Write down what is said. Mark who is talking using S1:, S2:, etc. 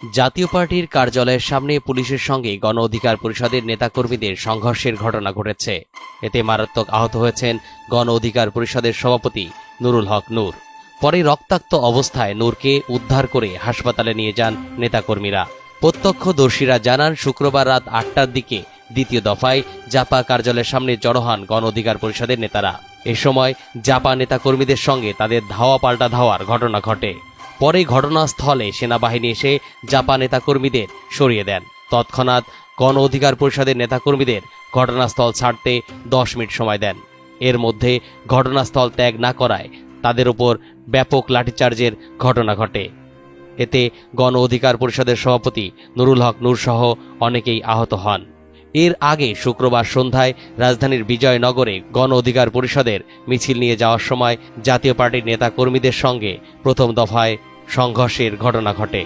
S1: জাতীয় পার্টির কার্যালয়ের সামনে পুলিশের সঙ্গে গণ অধিকার পরিষদের নেতাকর্মীদের সংঘর্ষের ঘটনা ঘটেছে। এতে মারাত্মক আহত হয়েছেন গণ অধিকার পরিষদের সভাপতি নুরুল হক নূর। পরে রক্তাক্ত অবস্থায় নূরকে উদ্ধার করে হাসপাতালে নিয়ে যান নেতাকর্মীরা। প্রত্যক্ষদর্শীরা জানান, শুক্রবার রাত 8টার দিকে দ্বিতীয় দফায় জাপা কার্যালয়ের সামনে জড়ো হন গণ অধিকার পরিষদের নেতারা। এ সময় জাপা নেতাকর্মীদের সঙ্গে তাদের ধাওয়া পাল্টা ধাওয়ার ঘটনা ঘটে। পরে ঘটনাস্থলে সেনাবাহিনী এসে জাপা নেতাকর্মীদের সরিয়ে দেন। তৎক্ষণাৎ গণ অধিকার পরিষদের নেতাকর্মীদের ঘটনাস্থল ছাড়তে 10 মিনিট সময় দেন। এর মধ্যে ঘটনাস্থল ত্যাগ না করায় তাদের উপর ব্যাপক লাঠিচার্জের ঘটনা ঘটে। এতে গণ অধিকার পরিষদের সভাপতি নুরুল হক নূর সহ অনেকেই আহত হন। এর আগে শুক্রবার সন্ধ্যায় রাজধানীর বিজয়নগরে গণ অধিকার পরিষদের মিছিল নিয়ে যাওয়ার সময় জাতীয় পার্টির নেতা কর্মীদের সঙ্গে প্রথম দফায় সংঘর্ষের ঘটনা ঘটে।